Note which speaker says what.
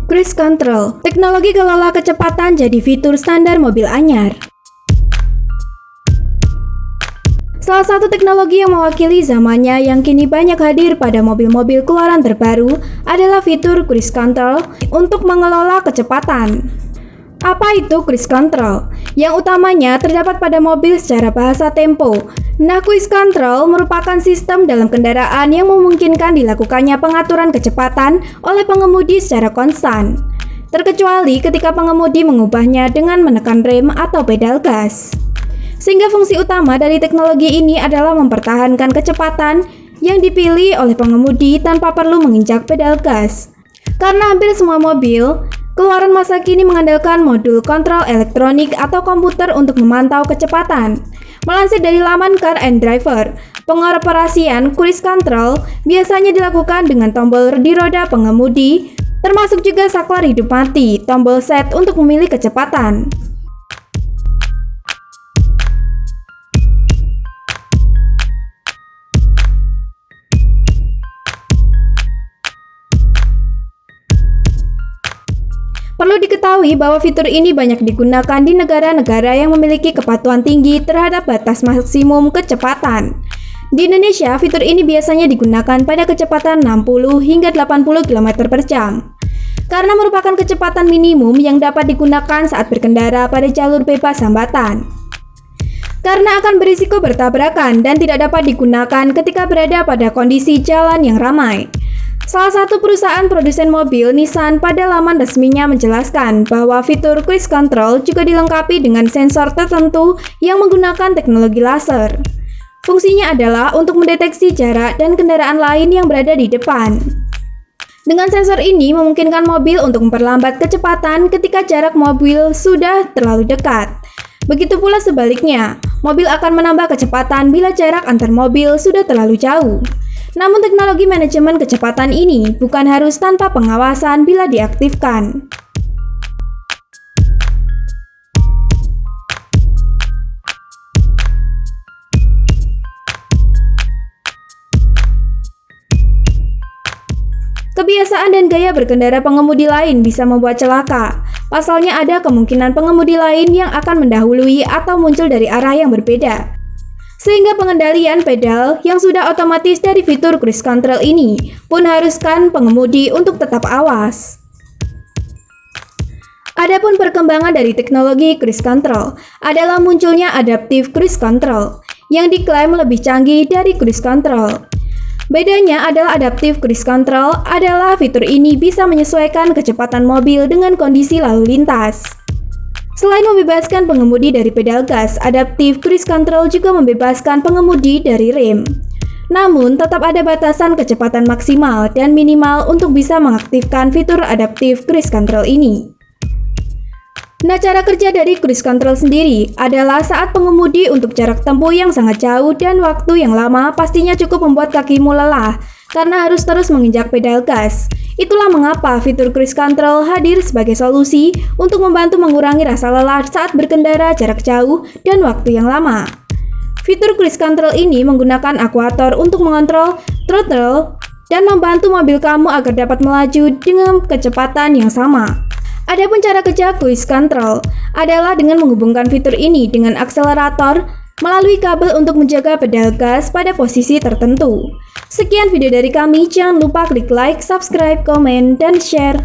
Speaker 1: Cruise Control, teknologi kelola kecepatan jadi fitur standar mobil anyar. Salah satu teknologi yang mewakili zamannya yang kini banyak hadir pada mobil-mobil keluaran terbaru adalah fitur Cruise Control untuk mengelola kecepatan. Apa itu Cruise Control? Yang utamanya terdapat pada mobil secara bahasa tempo. Nah, Cruise Control merupakan sistem dalam kendaraan yang memungkinkan dilakukannya pengaturan kecepatan oleh pengemudi secara konstan, terkecuali ketika pengemudi mengubahnya dengan menekan rem atau pedal gas. Sehingga fungsi utama dari teknologi ini adalah mempertahankan kecepatan yang dipilih oleh pengemudi tanpa perlu menginjak pedal gas. Karena hampir semua mobil keluaran masa kini mengandalkan modul kontrol elektronik atau komputer untuk memantau kecepatan. Melansir dari laman Car and Driver, pengoperasian Cruise Control biasanya dilakukan dengan tombol di roda pengemudi, termasuk juga saklar hidup mati, tombol set untuk memilih kecepatan. Perlu diketahui bahwa fitur ini banyak digunakan di negara-negara yang memiliki kepatuhan tinggi terhadap batas maksimum kecepatan. Di Indonesia, fitur ini biasanya digunakan pada kecepatan 60 hingga 80 km per jam. Karena merupakan kecepatan minimum yang dapat digunakan saat berkendara pada jalur bebas hambatan. Karena akan berisiko bertabrakan dan tidak dapat digunakan ketika berada pada kondisi jalan yang ramai. Salah satu perusahaan produsen mobil, Nissan, pada laman resminya menjelaskan bahwa fitur Cruise Control juga dilengkapi dengan sensor tertentu yang menggunakan teknologi laser. Fungsinya adalah untuk mendeteksi jarak dan kendaraan lain yang berada di depan. Dengan sensor ini memungkinkan mobil untuk memperlambat kecepatan ketika jarak mobil sudah terlalu dekat. Begitu pula sebaliknya, mobil akan menambah kecepatan bila jarak antar mobil sudah terlalu jauh. Namun teknologi manajemen kecepatan ini bukan harus tanpa pengawasan bila diaktifkan. Kebiasaan dan gaya berkendara pengemudi lain bisa membuat celaka. Pasalnya ada kemungkinan pengemudi lain yang akan mendahului atau muncul dari arah yang berbeda. Sehingga pengendalian pedal yang sudah otomatis dari fitur Cruise Control ini pun haruskan pengemudi untuk tetap awas. Adapun perkembangan dari teknologi Cruise Control adalah munculnya Adaptive Cruise Control yang diklaim lebih canggih dari Cruise Control. Bedanya adalah Adaptive Cruise Control adalah fitur ini bisa menyesuaikan kecepatan mobil dengan kondisi lalu lintas. Selain membebaskan pengemudi dari pedal gas, Adaptive Cruise Control juga membebaskan pengemudi dari rem. Namun, tetap ada batasan kecepatan maksimal dan minimal untuk bisa mengaktifkan fitur Adaptive Cruise Control ini. Nah, cara kerja dari Cruise Control sendiri adalah saat pengemudi untuk jarak tempuh yang sangat jauh dan waktu yang lama pastinya cukup membuat kakimu lelah karena harus terus menginjak pedal gas. Itulah mengapa fitur Cruise Control hadir sebagai solusi untuk membantu mengurangi rasa lelah saat berkendara jarak jauh dan waktu yang lama. Fitur Cruise Control ini menggunakan akuator untuk mengontrol throttle dan membantu mobil kamu agar dapat melaju dengan kecepatan yang sama. Adapun cara kerja Cruise Control adalah dengan menghubungkan fitur ini dengan akselerator melalui kabel untuk menjaga pedal gas pada posisi tertentu. Sekian video dari kami, jangan lupa klik like, subscribe, komen, dan share.